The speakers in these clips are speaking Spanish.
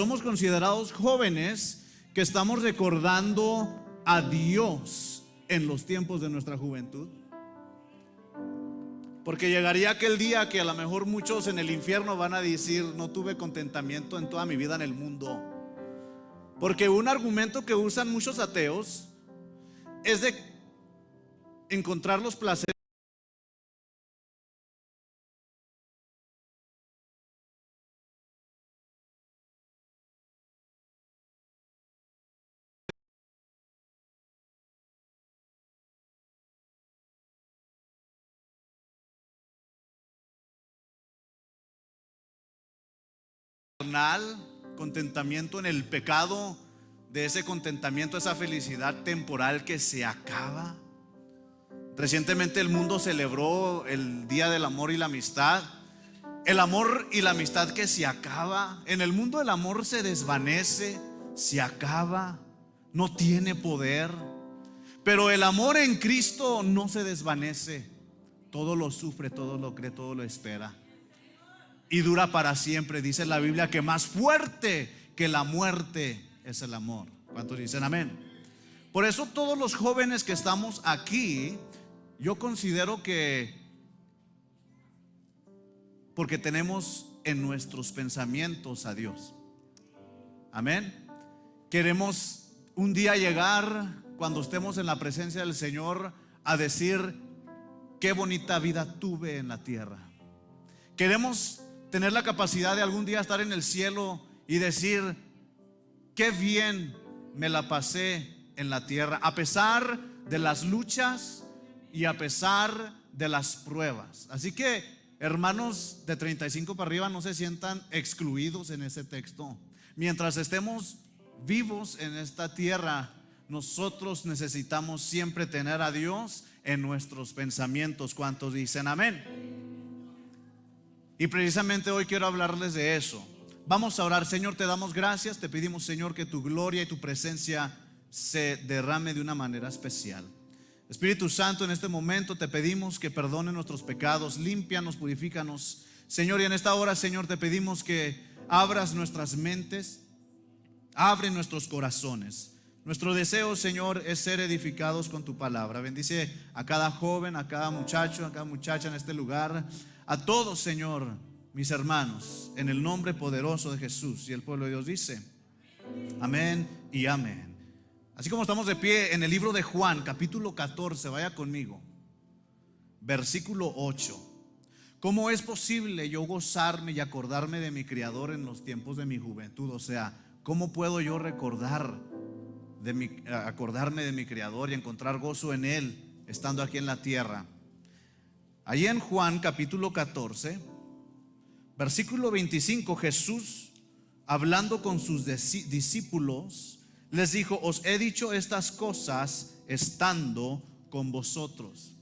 Somos considerados jóvenes que estamos recordando a Dios en los tiempos de nuestra juventud. Porque llegaría aquel día que a lo mejor muchos en el infierno van a decir: no tuve contentamiento en toda mi vida en el mundo. Porque un argumento que usan muchos ateos es de encontrar los placeres carnal, contentamiento en el pecado, de ese contentamiento, esa felicidad temporal que se acaba. Recientemente el mundo celebró el Día del Amor y la Amistad. El amor y la amistad que se acaba. En el mundo el amor se desvanece, se acaba, no tiene poder. Pero el amor en Cristo no se desvanece. Todo lo sufre, todo lo cree, todo lo espera. Y dura para siempre. Dice la Biblia que más fuerte que la muerte es el amor. ¿Cuántos dicen amén? Por eso todos los jóvenes que estamos aquí, yo considero que porque tenemos en nuestros pensamientos a Dios. Amén. Queremos un día llegar, cuando estemos en la presencia del Señor, a decir: qué bonita vida tuve en la tierra. Queremos tener la capacidad de algún día estar en el cielo y decir: qué bien me la pasé en la tierra, a pesar de las luchas y a pesar de las pruebas. Así que, hermanos de 35 para arriba, no se sientan excluidos en ese texto. Mientras estemos vivos en esta tierra, nosotros necesitamos siempre tener a Dios en nuestros pensamientos. ¿Cuántos dicen amén? Y precisamente hoy quiero hablarles de eso. Vamos a orar. Señor, te damos gracias. Te pedimos, Señor, que tu gloria y tu presencia se derrame de una manera especial. Espíritu Santo, en este momento te pedimos que perdone nuestros pecados, límpianos, purifícanos, Señor. Y en esta hora, Señor, te pedimos que abras nuestras mentes, abre nuestros corazones. Nuestro deseo, Señor, es ser edificados con tu palabra. Bendice a cada joven, a cada muchacho, a cada muchacha en este lugar, a todos, Señor, mis hermanos, en el nombre poderoso de Jesús. Y el pueblo de Dios dice: amén y amén. Así como estamos de pie en el libro de Juan, capítulo 14, vaya conmigo, versículo 8. ¿Cómo es posible yo gozarme y acordarme de mi Creador en los tiempos de mi juventud? O sea, ¿cómo puedo yo acordarme de mi Creador y encontrar gozo en Él estando aquí en la tierra? Allí en Juan capítulo 14, versículo 25, Jesús, hablando con sus discípulos, les dijo: os he dicho estas cosas estando con vosotros.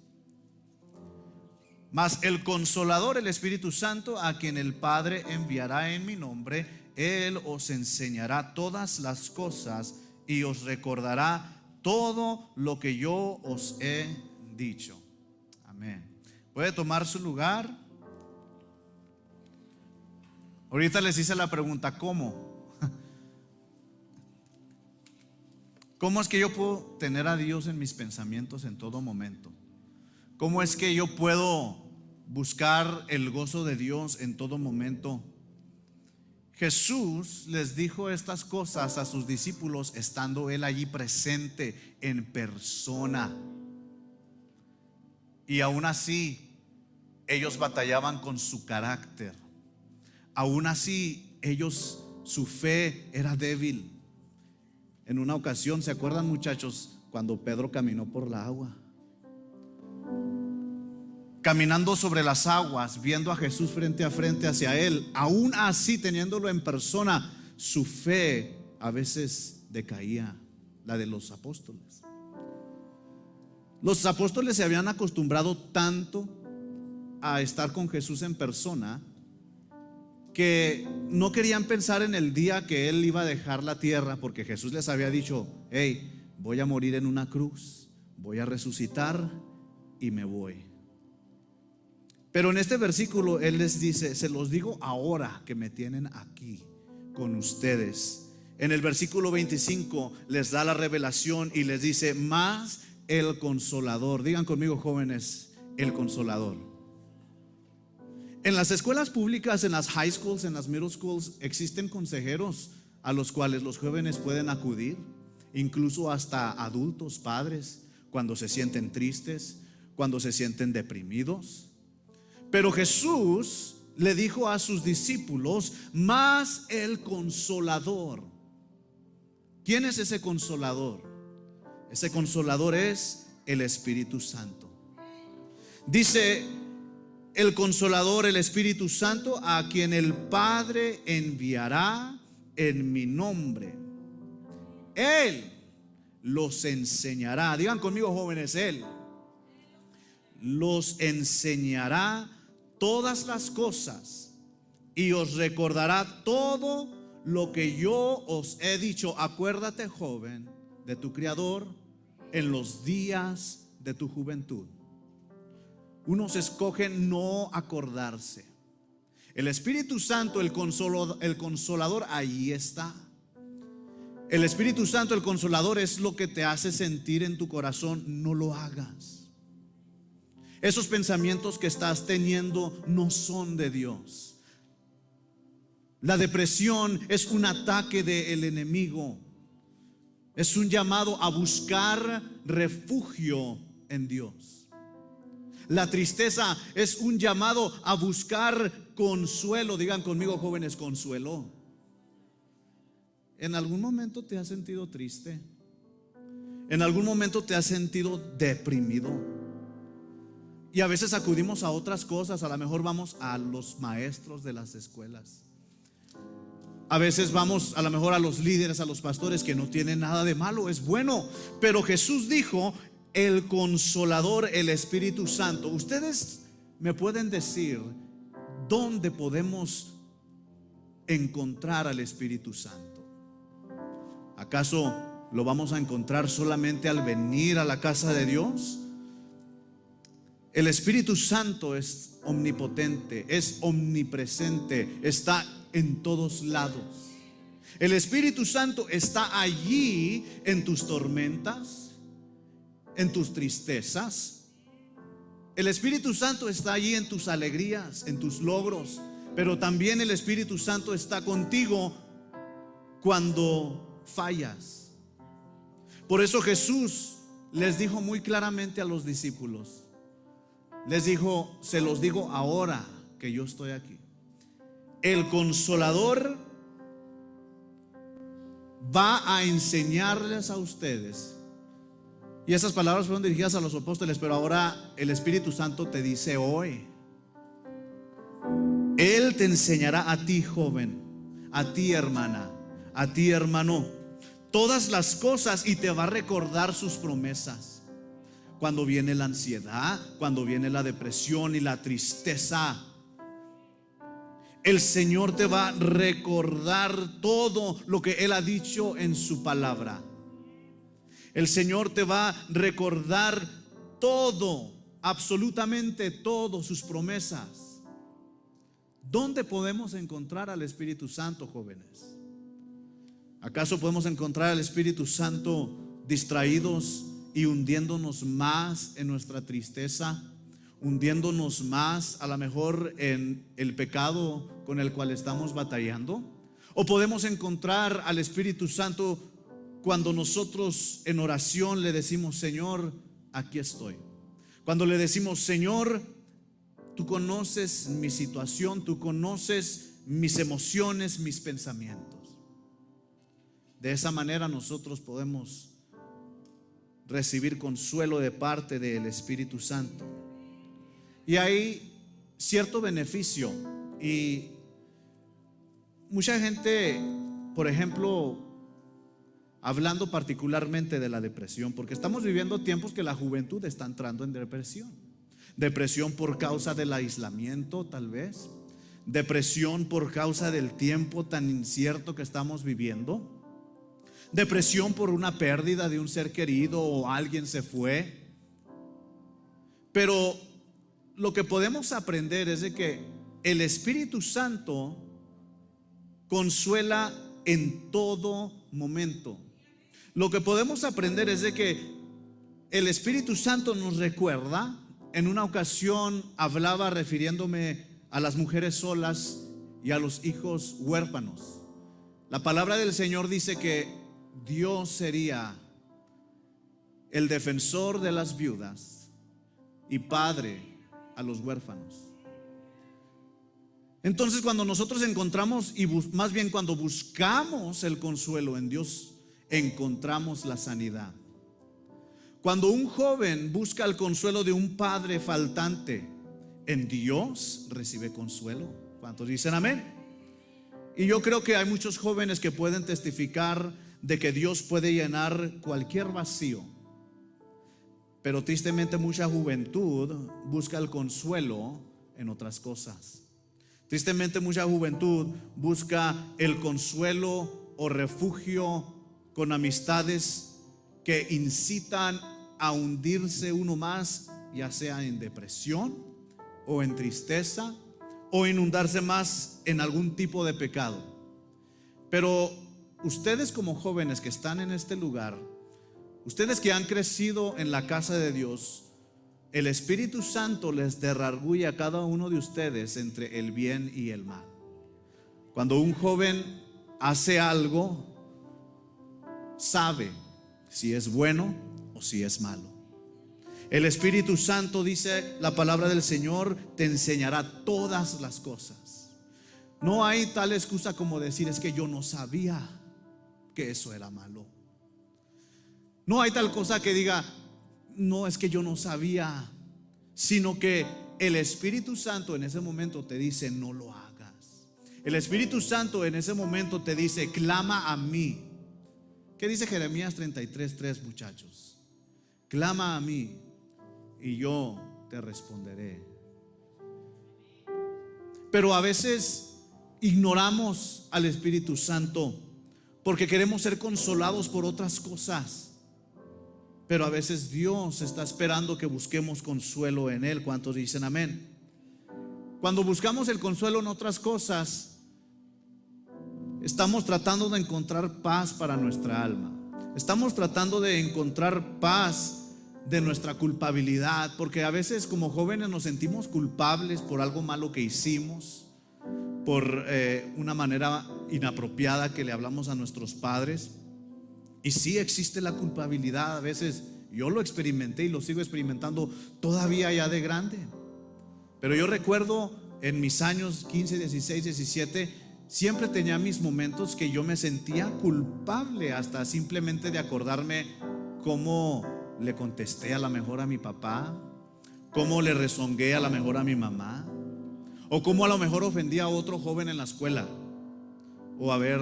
Mas el Consolador, el Espíritu Santo, a quien el Padre enviará en mi nombre, Él os enseñará todas las cosas y os recordará todo lo que yo os he dicho. Amén. ¿Puede tomar su lugar? Ahorita les hice la pregunta: ¿cómo? ¿Cómo es que yo puedo tener a Dios en mis pensamientos en todo momento? ¿Cómo es que yo puedo buscar el gozo de Dios en todo momento? Jesús les dijo estas cosas a sus discípulos estando Él allí presente en persona. Y aún así ellos batallaban con su carácter. Aún así ellos, su fe era débil. En una ocasión, ¿se acuerdan, muchachos, cuando Pedro caminó por la agua? Caminando sobre las aguas, viendo a Jesús frente a frente hacia él, aún así teniéndolo en persona, su fe a veces decaía, la de los apóstoles. Los apóstoles se habían acostumbrado tanto a estar con Jesús en persona que no querían pensar en el día que Él iba a dejar la tierra, porque Jesús les había dicho: hey, voy a morir en una cruz, voy a resucitar y me voy. Pero en este versículo Él les dice: se los digo ahora que me tienen aquí, con ustedes. En el versículo 25 les da la revelación y les dice: más el Consolador. Digan conmigo, jóvenes, el Consolador. En las escuelas públicas, en las high schools, en las middle schools, existen consejeros a los cuales los jóvenes pueden acudir, incluso hasta adultos, padres, cuando se sienten tristes, cuando se sienten deprimidos. Pero Jesús le dijo a sus discípulos: más el Consolador. ¿Quién es ese Consolador? Ese Consolador es el Espíritu Santo. Dice el Consolador, el Espíritu Santo, a quien el Padre enviará en mi nombre. Él los enseñará. Digan conmigo, jóvenes, Él los enseñará todas las cosas y os recordará todo lo que yo os he dicho. Acuérdate, joven, de tu Criador en los días de tu juventud. Unos escogen no acordarse. El Espíritu Santo, el Consolador, ahí está. El Espíritu Santo, el Consolador, es lo que te hace sentir en tu corazón: no lo hagas. Esos pensamientos que estás teniendo no son de Dios. La depresión es un ataque del enemigo. Es un llamado a buscar refugio en Dios. La tristeza es un llamado a buscar consuelo. Digan conmigo, jóvenes, consuelo. ¿En algún momento te has sentido triste? ¿En algún momento te has sentido deprimido? Y a veces acudimos a otras cosas. A lo mejor vamos a los maestros de las escuelas. A veces vamos a lo mejor a los líderes, a los pastores, que no tienen nada de malo, es bueno. Pero Jesús dijo: el Consolador, el Espíritu Santo. Ustedes me pueden decir dónde podemos encontrar al Espíritu Santo. ¿Acaso lo vamos a encontrar solamente al venir a la casa de Dios? El Espíritu Santo es omnipotente, es omnipresente, está en todos lados. El Espíritu Santo está allí en tus tormentas, en tus tristezas. El Espíritu Santo está allí en tus alegrías, en tus logros. Pero también el Espíritu Santo está contigo cuando fallas. Por eso Jesús les dijo muy claramente a los discípulos, les dijo: se los digo ahora que yo estoy aquí. El Consolador va a enseñarles a ustedes. Y esas palabras fueron dirigidas a los apóstoles, pero ahora el Espíritu Santo te dice hoy: Él te enseñará a ti, joven, a ti, hermana, a ti, hermano, todas las cosas, y te va a recordar sus promesas. Cuando viene la ansiedad, cuando viene la depresión y la tristeza, el Señor te va a recordar todo lo que Él ha dicho en su palabra. El Señor te va a recordar todo, absolutamente todo, sus promesas. ¿Dónde podemos encontrar al Espíritu Santo, jóvenes? ¿Acaso podemos encontrar al Espíritu Santo distraídos y hundiéndonos más en nuestra tristeza, hundiéndonos más a lo mejor en el pecado con el cual estamos batallando? ¿O podemos encontrar al Espíritu Santo cuando nosotros en oración le decimos: Señor, aquí estoy? Cuando le decimos: Señor, tú conoces mi situación, tú conoces mis emociones, mis pensamientos. De esa manera nosotros podemos recibir consuelo de parte del Espíritu Santo. Y hay cierto beneficio. Y mucha gente, por ejemplo, hablando particularmente de la depresión, porque estamos viviendo tiempos que la juventud está entrando en depresión. Depresión por causa del aislamiento, tal vez. Depresión por causa del tiempo tan incierto que estamos viviendo. Depresión por una pérdida de un ser querido o alguien se fue. Pero lo que podemos aprender es de que el Espíritu Santo consuela en todo momento. Lo que podemos aprender es de que el Espíritu Santo nos recuerda. En una ocasión hablaba refiriéndome a las mujeres solas y a los hijos huérfanos. La palabra del Señor dice que Dios sería el defensor de las viudas y padre a los huérfanos. Entonces, cuando nosotros encontramos, y más bien cuando buscamos el consuelo en Dios, encontramos la sanidad. Cuando un joven busca el consuelo de un padre faltante, en Dios recibe consuelo. ¿Cuántos dicen amén? Y yo creo que hay muchos jóvenes que pueden testificar de que Dios puede llenar cualquier vacío. Pero tristemente mucha juventud busca el consuelo en otras cosas. Tristemente mucha juventud busca el consuelo o refugio con amistades que incitan a hundirse uno más, ya sea en depresión o en tristeza o inundarse más en algún tipo de pecado. Pero ustedes como jóvenes que están en este lugar, ustedes que han crecido en la casa de Dios, el Espíritu Santo les desargulla a cada uno de ustedes entre el bien y el mal. Cuando un joven hace algo, sabe si es bueno o si es malo. El Espíritu Santo, dice la palabra del Señor, te enseñará todas las cosas. No hay tal excusa como decir: es que yo no sabía que eso era malo. No hay tal cosa que diga: no, es que yo no sabía. Sino que el Espíritu Santo en ese momento te dice: no lo hagas. El Espíritu Santo en ese momento te dice: clama a mí. ¿Qué dice Jeremías 33:3, muchachos? Clama a mí y yo te responderé. Pero a veces ignoramos al Espíritu Santo porque queremos ser consolados por otras cosas. Pero a veces Dios está esperando que busquemos consuelo en Él. ¿Cuántos dicen amén? Cuando buscamos el consuelo en otras cosas, estamos tratando de encontrar paz para nuestra alma. Estamos tratando de encontrar paz de nuestra culpabilidad, porque a veces como jóvenes nos sentimos culpables por algo malo que hicimos, por una manera inapropiada que le hablamos a nuestros padres. Y sí existe la culpabilidad. A veces yo lo experimenté y lo sigo experimentando todavía ya de grande. Pero yo recuerdo en mis años 15, 16, 17, siempre tenía mis momentos que yo me sentía culpable, hasta simplemente de acordarme cómo le contesté a la mejor a mi papá, cómo le rezongué a la mejor a mi mamá, o cómo a lo mejor ofendí a otro joven en la escuela, o a ver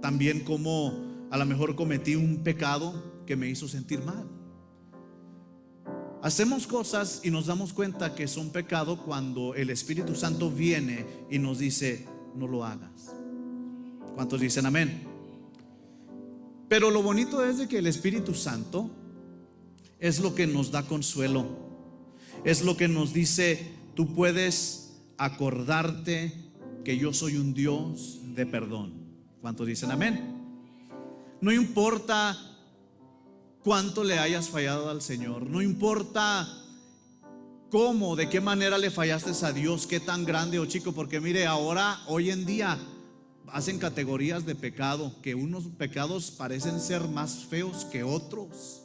también cómo a lo mejor cometí un pecado que me hizo sentir mal. Hacemos cosas y nos damos cuenta que son pecado cuando el Espíritu Santo viene y nos dice: no lo hagas. ¿Cuántos dicen amén? Pero lo bonito es de que el Espíritu Santo es lo que nos da consuelo. Es lo que nos dice: tú puedes acordarte que yo soy un Dios de perdón. ¿Cuántos dicen amén? No importa cuánto le hayas fallado al Señor, no importa cómo, de qué manera le fallaste a Dios, qué tan grande o chico, porque mire, ahora, hoy en día, hacen categorías de pecado, que unos pecados parecen ser más feos que otros.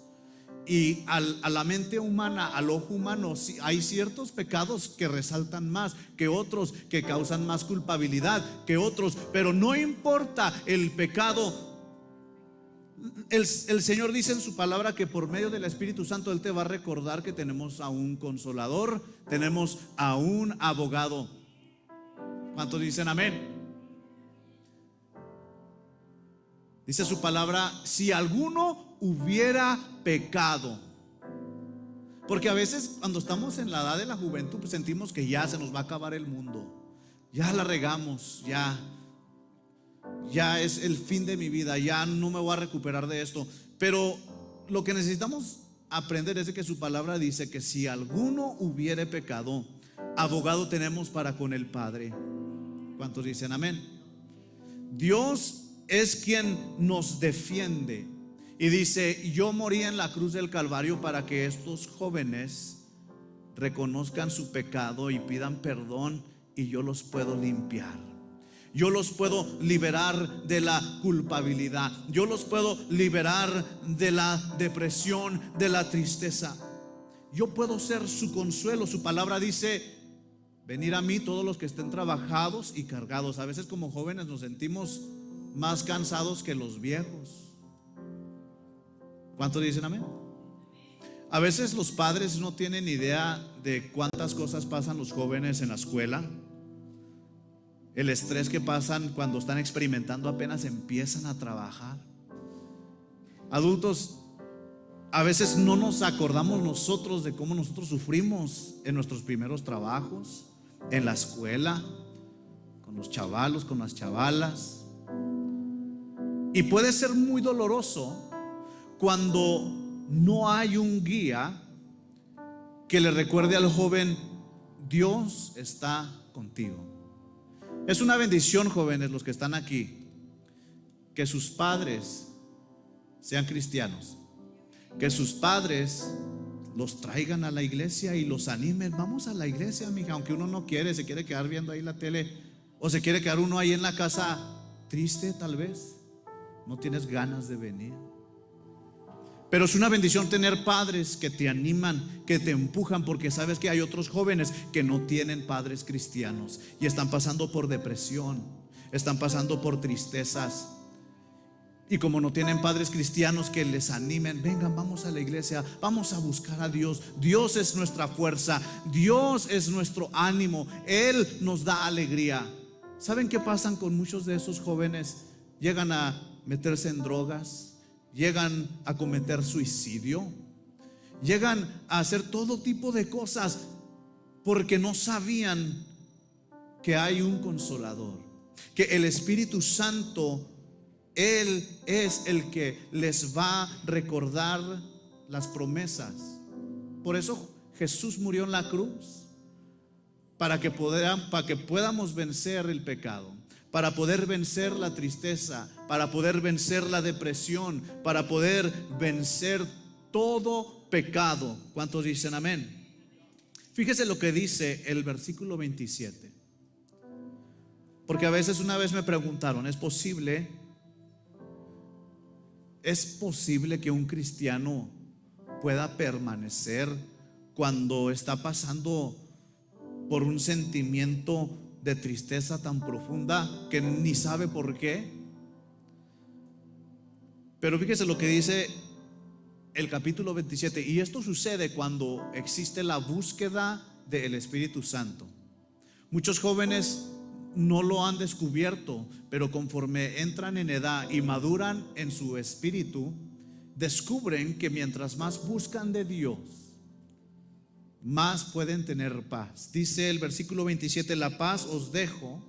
Y a la mente humana, al ojo humano, hay ciertos pecados que resaltan más que otros, que causan más culpabilidad que otros. Pero no importa el pecado, el Señor dice en su palabra que por medio del Espíritu Santo Él te va a recordar que tenemos a un consolador, tenemos a un abogado. ¿Cuántos dicen amén? Dice su palabra: si alguno hubiera pecado. Porque a veces cuando estamos en la edad de la juventud, pues sentimos que ya se nos va a acabar el mundo, ya la regamos, ya es el fin de mi vida, ya no me voy a recuperar de esto. Pero lo que necesitamos aprender es de que su palabra dice que si alguno hubiere pecado, abogado tenemos para con el Padre. ¿Cuántos dicen amén? Dios es quien nos defiende. Y dice: yo morí en la cruz del Calvario para que estos jóvenes reconozcan su pecado y pidan perdón, y yo los puedo limpiar. Yo los puedo liberar de la culpabilidad. Yo los puedo liberar de la depresión, de la tristeza. Yo puedo ser su consuelo. Su palabra dice: venid a mí todos los que estén trabajados y cargados. A veces como jóvenes nos sentimos más cansados que los viejos. ¿Cuántos dicen amén? A veces los padres no tienen idea de cuántas cosas pasan los jóvenes en la escuela. El estrés que pasan cuando están experimentando, apenas empiezan a trabajar. Adultos, a veces no nos acordamos nosotros de cómo nosotros sufrimos en nuestros primeros trabajos, en la escuela, con los chavalos, con las chavalas. Y puede ser muy doloroso cuando no hay un guía que le recuerde al joven: Dios está contigo. Es una bendición, jóvenes, los que están aquí, que sus padres sean cristianos, que sus padres los traigan a la iglesia y los animen. Vamos a la iglesia, mija, aunque uno no quiere, se quiere quedar viendo ahí la tele, o se quiere quedar uno ahí en la casa triste, tal vez no tienes ganas de venir. Pero es una bendición tener padres que te animan, que te empujan, porque sabes que hay otros jóvenes que no tienen padres cristianos y están pasando por depresión, están pasando por tristezas. Y como no tienen padres cristianos que les animen: vengan, vamos a la iglesia, vamos a buscar a Dios. Dios es nuestra fuerza, Dios es nuestro ánimo, Él nos da alegría. ¿Saben qué pasan con muchos de esos jóvenes? Llegan a meterse en drogas, llegan a cometer suicidio, llegan a hacer todo tipo de cosas porque no sabían que hay un consolador, que el Espíritu Santo, Él es el que les va a recordar las promesas. Por eso Jesús murió en la cruz, para que podamos vencer el pecado, para poder vencer la tristeza, para poder vencer la depresión, para poder vencer todo pecado. ¿Cuántos dicen amén? Fíjese lo que dice el versículo 27. Porque a veces, una vez me preguntaron: ¿es posible que un cristiano pueda permanecer cuando está pasando por un sentimiento de tristeza tan profunda que ni sabe por qué? Pero fíjese lo que dice el capítulo 27. Y esto sucede cuando existe la búsqueda del Espíritu Santo. Muchos jóvenes no lo han descubierto, pero conforme entran en edad y maduran en su espíritu, descubren que mientras más buscan de Dios, más pueden tener paz. Dice el versículo 27: la paz os dejo,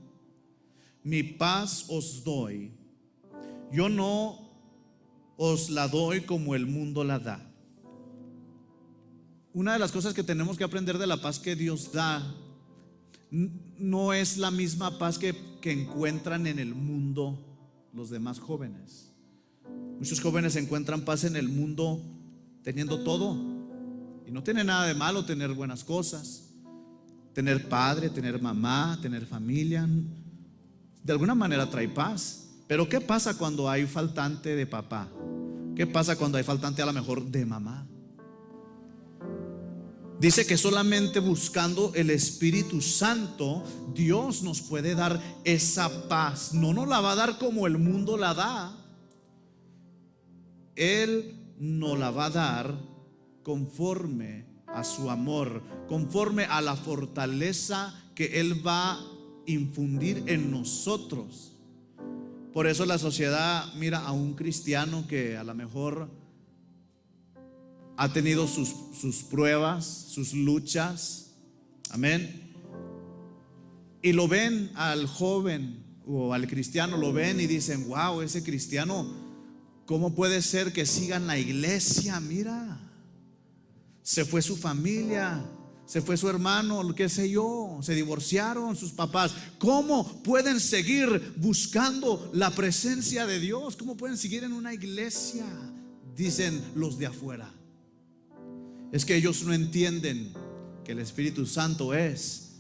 mi paz os doy. Yo no os la doy como el mundo la da. Una de las cosas que tenemos que aprender de la paz que Dios da no es la misma paz que encuentran en el mundo los demás jóvenes. Muchos jóvenes encuentran paz en el mundo teniendo todo. Y no tiene nada de malo tener buenas cosas, tener padre, tener mamá, tener familia. De alguna manera trae paz. Pero ¿qué pasa cuando hay faltante de papá? ¿Qué pasa cuando hay faltante a lo mejor de mamá? Dice que solamente buscando el Espíritu Santo, Dios nos puede dar esa paz. No nos la va a dar como el mundo la da. Él nos la va a dar conforme a su amor, conforme a la fortaleza que Él va a infundir en nosotros. Por eso la sociedad mira a un cristiano que a lo mejor ha tenido sus pruebas, sus luchas, amén, y lo ven al joven o al cristiano, lo ven y dicen: wow, ese cristiano, ¿cómo puede ser que siga en la iglesia? Mira, se fue su familia, se fue su hermano, qué sé yo, se divorciaron sus papás. ¿Cómo pueden seguir buscando la presencia de Dios? ¿Cómo pueden seguir en una iglesia? Dicen los de afuera. Es que ellos no entienden que el Espíritu Santo es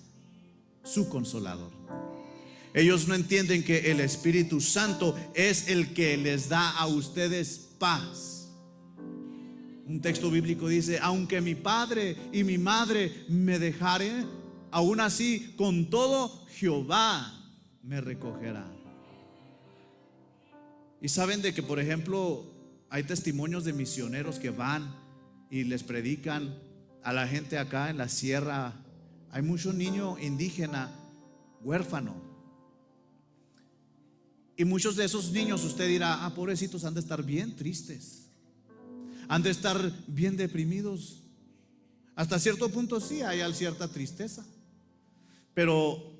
su consolador. Ellos no entienden que el Espíritu Santo es el que les da a ustedes paz. Un texto bíblico dice: aunque mi padre y mi madre me dejaren, aún así con todo Jehová me recogerá. Y saben de que, por ejemplo, hay testimonios de misioneros que van y les predican a la gente acá en la sierra. Hay mucho niño indígena huérfano. Y muchos de esos niños, usted dirá: pobrecitos, han de estar bien tristes, han de estar bien deprimidos. Hasta cierto punto sí hay cierta tristeza, pero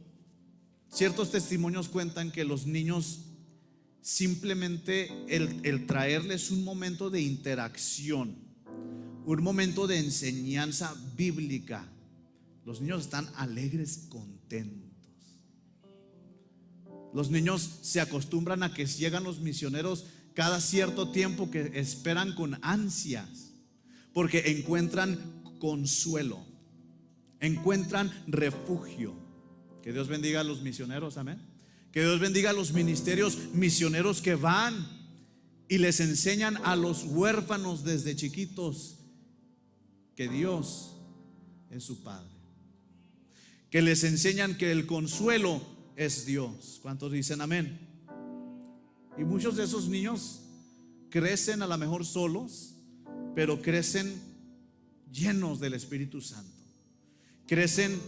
ciertos testimonios cuentan que los niños, simplemente el traerles un momento de interacción, un momento de enseñanza bíblica, los niños están alegres, contentos. Los niños se acostumbran a que llegan los misioneros cada cierto tiempo, que esperan con ansias, porque encuentran consuelo, encuentran refugio. Que Dios bendiga a los misioneros, amén. Que Dios bendiga a los ministerios misioneros que van y les enseñan a los huérfanos desde chiquitos que Dios es su Padre, que les enseñan que el consuelo es Dios. ¿Cuántos dicen amén? Y muchos de esos niños crecen a lo mejor solos, pero crecen llenos del Espíritu Santo. Crecen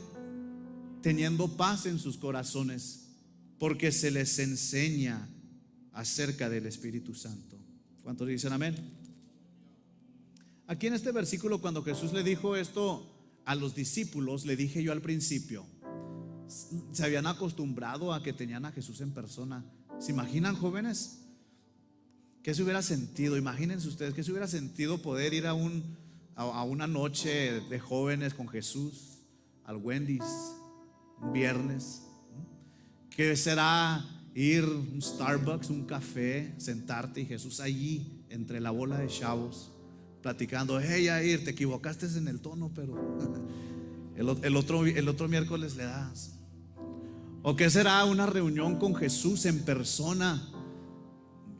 teniendo paz en sus corazones, porque se les enseña acerca del Espíritu Santo. ¿Cuántos dicen amén? Aquí en este versículo, cuando Jesús le dijo esto a los discípulos, le dije yo al principio, se habían acostumbrado a que tenían a Jesús en persona. ¿Se imaginan, jóvenes? ¿Qué se hubiera sentido? Imagínense ustedes, ¿qué se hubiera sentido poder ir a una noche de jóvenes con Jesús, al Wendy's, un viernes? ¿Qué será ir a un Starbucks, un café, sentarte y Jesús allí entre la bola de chavos platicando? Hey, Jair, te equivocaste en el tono, pero el otro miércoles le das. ¿O qué será una reunión con Jesús en persona?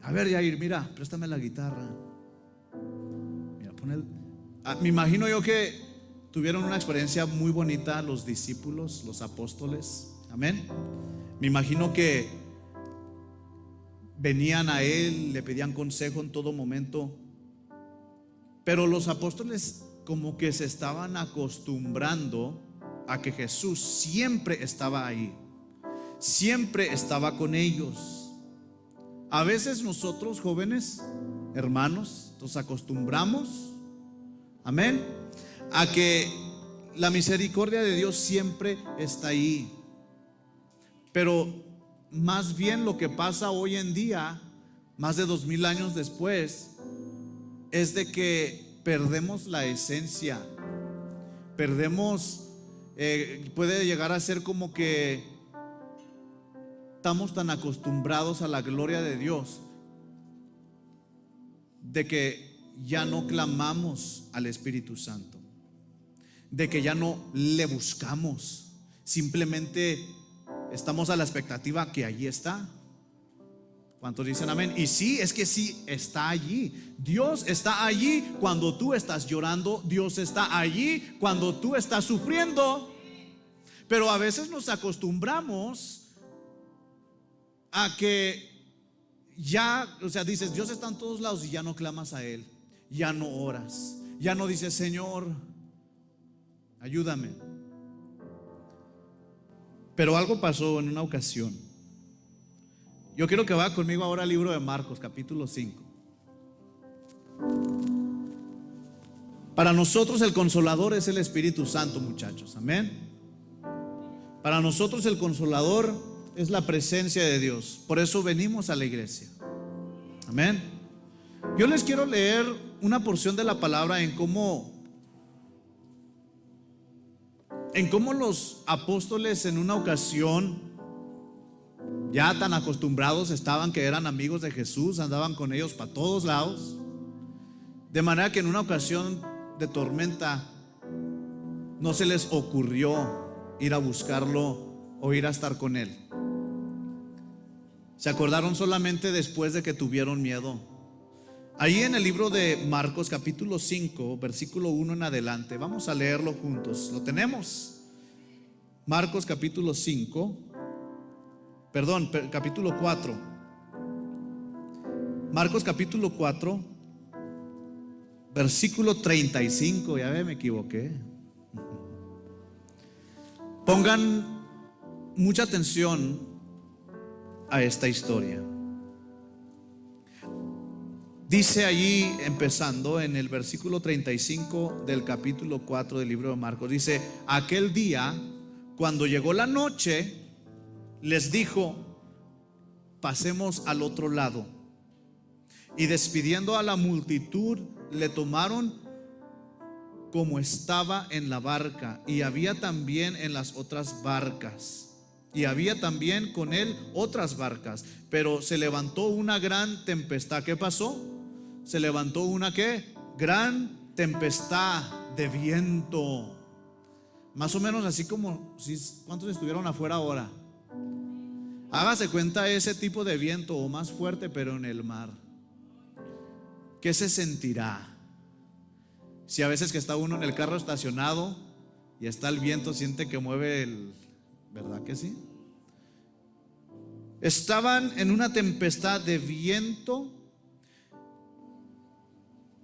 A ver, Jair, mira, préstame la guitarra. Mira, me imagino yo que tuvieron una experiencia muy bonita los discípulos, los apóstoles. Amén. Me imagino que venían a Él, le pedían consejo en todo momento. Pero los apóstoles como que se estaban acostumbrando a que Jesús siempre estaba ahí, siempre estaba con ellos. A veces nosotros, jóvenes, hermanos, nos acostumbramos, amén, a que la misericordia de Dios siempre está ahí. Pero más bien lo que pasa hoy en día, más de 2000 años después, es de que perdemos la esencia. Perdemos, puede llegar a ser como que estamos tan acostumbrados a la gloria de Dios, de que ya no clamamos al Espíritu Santo, de que ya no le buscamos, simplemente estamos a la expectativa que allí está. ¿Cuántos dicen amén? Y sí, es que sí está allí. Dios está allí cuando tú estás llorando. Dios está allí cuando tú estás sufriendo. Pero a veces nos acostumbramos a que ya, o sea, dices, Dios está en todos lados y ya no clamas a Él, ya no oras, ya no dices, Señor, ayúdame. Pero algo pasó en una ocasión. Yo quiero que vaya conmigo ahora al libro de Marcos, capítulo 5. Para nosotros el Consolador es el Espíritu Santo, muchachos, amén. Para nosotros el Consolador es la presencia de Dios. Por eso venimos a la iglesia, amén. Yo les quiero leer una porción de la palabra en cómo en cómo los apóstoles en una ocasión, ya tan acostumbrados estaban que eran amigos de Jesús, andaban con ellos para todos lados, de manera que en una ocasión de tormenta no se les ocurrió ir a buscarlo o ir a estar con él. Se acordaron solamente después de que tuvieron miedo. Ahí en el libro de Marcos capítulo 5 versículo 1 en adelante, vamos a leerlo juntos. ¿Lo tenemos? Marcos capítulo 5, perdón, capítulo 4. Marcos capítulo 4 versículo 35. Ya me equivoqué. Pongan mucha atención a esta historia. Dice allí, empezando en el versículo 35 del capítulo 4 del libro de Marcos, dice: aquel día, cuando llegó la noche, les dijo: pasemos al otro lado. Y despidiendo a la multitud, le tomaron como estaba en la barca, y había también en las otras barcas, y había también con él otras barcas, pero se levantó una gran tempestad. ¿Qué pasó? Se levantó una ¿qué? Gran tempestad de viento. Más o menos así como ¿cuántos estuvieron afuera ahora? Hágase cuenta ese tipo de viento o más fuerte, pero en el mar. ¿Qué se sentirá? Si a veces que está uno en el carro estacionado y está el viento, siente que mueve el, ¿verdad que sí? Estaban en una tempestad de viento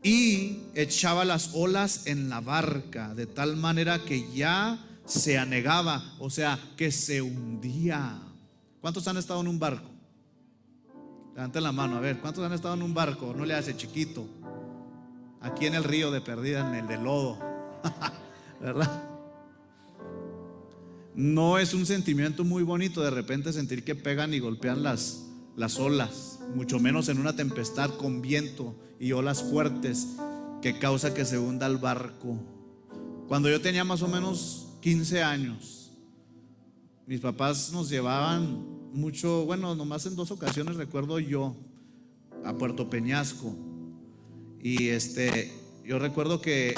y echaba las olas en la barca, de tal manera que ya se anegaba, o sea, que se hundía. ¿Cuántos han estado en un barco? Levanten la mano, a ver, ¿cuántos han estado en un barco? No le hace chiquito. Aquí en el río de perdida, en el de lodo, ¿verdad? No es un sentimiento muy bonito de repente sentir que pegan y golpean las olas, mucho menos en una tempestad con viento y olas fuertes que causa que se hunda el barco. Cuando yo tenía más o menos 15 años, mis papás nos llevaban mucho, bueno, nomás en 2 ocasiones recuerdo yo, a Puerto Peñasco. Y yo recuerdo que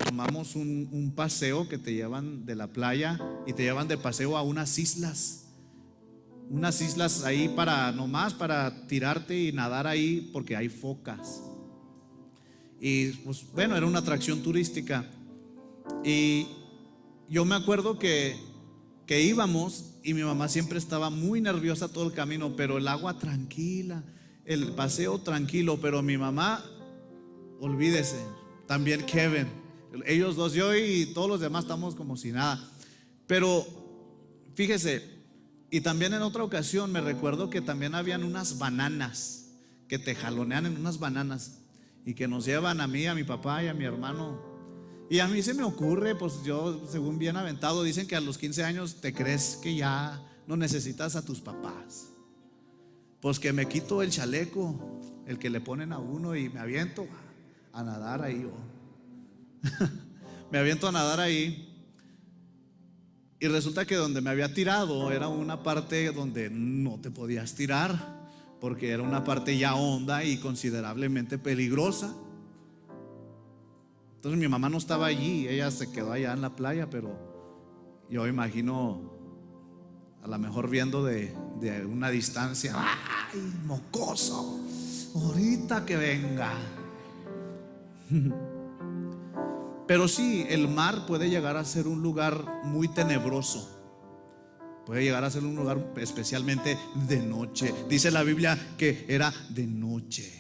tomamos un paseo que te llevan de la playa y te llevan de paseo a unas islas ahí nomás para tirarte y nadar ahí porque hay focas. Y pues bueno, era una atracción turística. Y yo me acuerdo que íbamos y mi mamá siempre estaba muy nerviosa todo el camino, pero el agua tranquila, el paseo tranquilo, pero mi mamá, olvídese, también Kevin, ellos dos, yo y todos los demás estamos como si nada. Pero fíjese, y también en otra ocasión me recuerdo que también habían unas bananas que te jalonean en unas bananas y que nos llevan a mí, a mi papá y a mi hermano. Y a mí se me ocurre, pues yo, según bien aventado, dicen que a los 15 años te crees que ya no necesitas a tus papás. Pues que me quito el chaleco, el que le ponen a uno, y me aviento a nadar ahí. Me aviento a nadar ahí. Y resulta que donde me había tirado era una parte donde no te podías tirar, porque era una parte ya honda y considerablemente peligrosa. Entonces mi mamá no estaba allí, ella se quedó allá en la playa, pero yo imagino a lo mejor viendo de una distancia: ¡ay, mocoso! Ahorita que venga. Pero sí, el mar puede llegar a ser un lugar muy tenebroso. Puede llegar a ser un lugar especialmente de noche. Dice la Biblia que era de noche.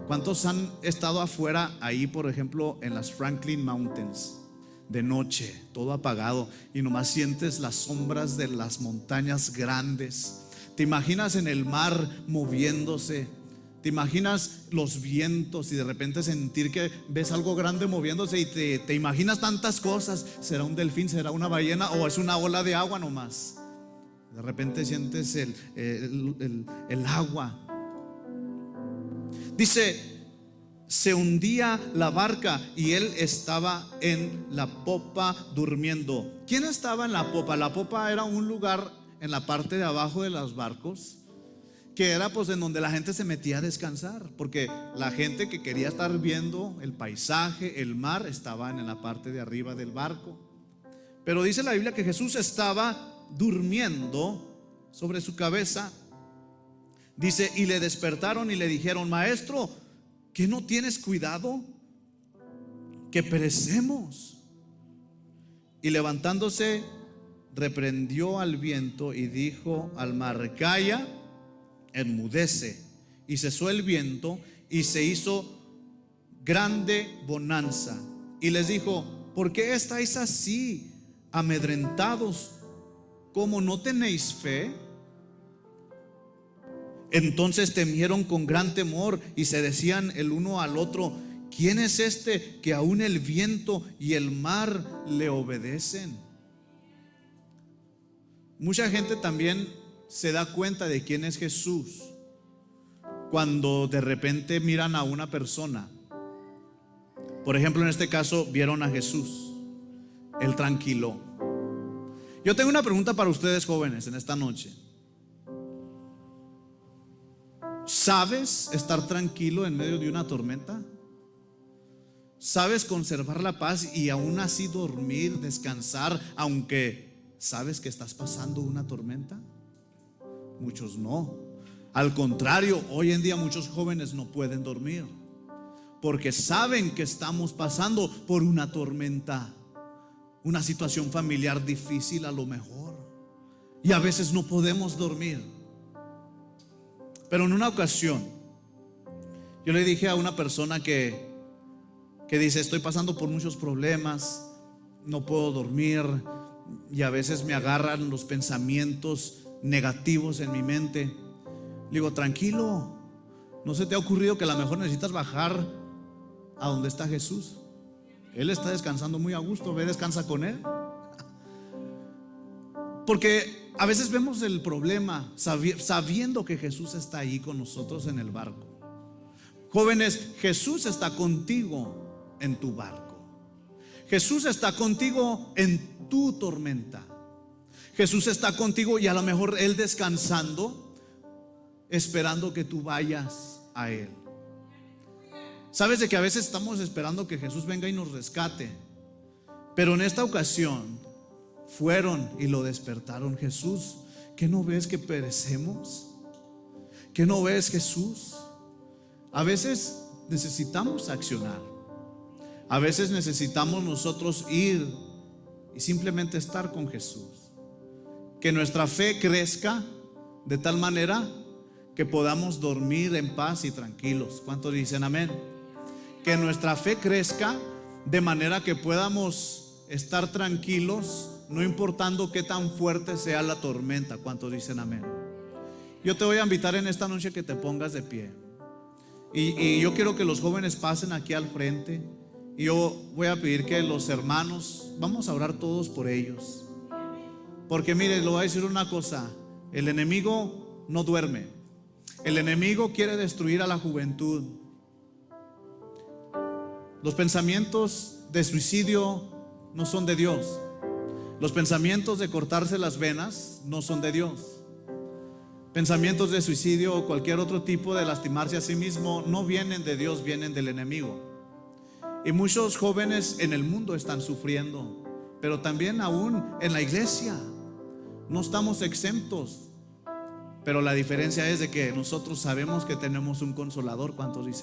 ¿Cuántos han estado afuera ahí, por ejemplo, en las Franklin Mountains? De noche, todo apagado, y nomás sientes las sombras de las montañas grandes. Te imaginas en el mar moviéndose. Te imaginas los vientos y de repente sentir que ves algo grande moviéndose y te imaginas tantas cosas. ¿Será un delfín? ¿Será una ballena? ¿O es una ola de agua nomás? De repente sientes el agua. Dice: se hundía la barca y él estaba en la popa durmiendo. ¿Quién estaba en la popa? La popa era un lugar en la parte de abajo de los barcos, que era pues en donde la gente se metía a descansar, porque la gente que quería estar viendo el paisaje, el mar, estaban en la parte de arriba del barco. Pero dice la Biblia que Jesús estaba durmiendo sobre su cabeza. Dice, y le despertaron y le dijeron: Maestro, ¿que no tienes cuidado que perecemos? Y levantándose, reprendió al viento y dijo al mar: Calla, enmudece. Y cesó el viento y se hizo grande bonanza. Y les dijo: ¿por qué estáis así amedrentados? ¿Cómo no tenéis fe? Entonces temieron con gran temor y se decían el uno al otro: ¿quién es este que aún el viento y el mar le obedecen? Mucha gente también se da cuenta de quién es Jesús cuando de repente miran a una persona. Por ejemplo, en este caso vieron a Jesús, él tranquiló. Yo tengo una pregunta para ustedes, jóvenes, en esta noche. ¿Sabes estar tranquilo en medio de una tormenta? ¿Sabes conservar la paz y aún así dormir, descansar, aunque sabes que estás pasando una tormenta? Muchos no. Al contrario, hoy en día muchos jóvenes no pueden dormir porque saben que estamos pasando por una tormenta, una situación familiar difícil a lo mejor, y a veces no podemos dormir. Pero en una ocasión yo le dije a una persona que dice: estoy pasando por muchos problemas, no puedo dormir y a veces me agarran los pensamientos negativos en mi mente. Le digo: tranquilo, ¿no se te ha ocurrido que a lo mejor necesitas bajar a donde está Jesús? Él está descansando muy a gusto, ve, descansa con Él. Porque a veces vemos el problema sabiendo que Jesús está ahí con nosotros en el barco. Jóvenes, Jesús está contigo en tu barco. Jesús está contigo en tu tormenta. Jesús está contigo y a lo mejor Él descansando, esperando que tú vayas a Él. Sabes de que a veces estamos esperando que Jesús venga y nos rescate, pero en esta ocasión fueron y lo despertaron. Jesús, ¿qué no ves que perecemos? ¿Qué no ves, Jesús? A veces necesitamos accionar. A veces necesitamos nosotros ir y simplemente estar con Jesús. Que nuestra fe crezca de tal manera que podamos dormir en paz y tranquilos. ¿Cuántos dicen amén? Que nuestra fe crezca de manera que podamos estar tranquilos, no importando qué tan fuerte sea la tormenta. ¿Cuántos dicen amén? Yo te voy a invitar en esta noche que te pongas de pie. Y yo quiero que los jóvenes pasen aquí al frente. Y yo voy a pedir que los hermanos, vamos a orar todos por ellos. Porque mire, le voy a decir una cosa: el enemigo no duerme. El enemigo quiere destruir a la juventud. Los pensamientos de suicidio no son de Dios. Los pensamientos de cortarse las venas no son de Dios. Pensamientos de suicidio o cualquier otro tipo de lastimarse a sí mismo no vienen de Dios, vienen del enemigo. Y muchos jóvenes en el mundo están sufriendo, pero también aún en la iglesia no estamos exentos. Pero la diferencia es de que nosotros sabemos que tenemos un consolador. ¿Cuántos dicen?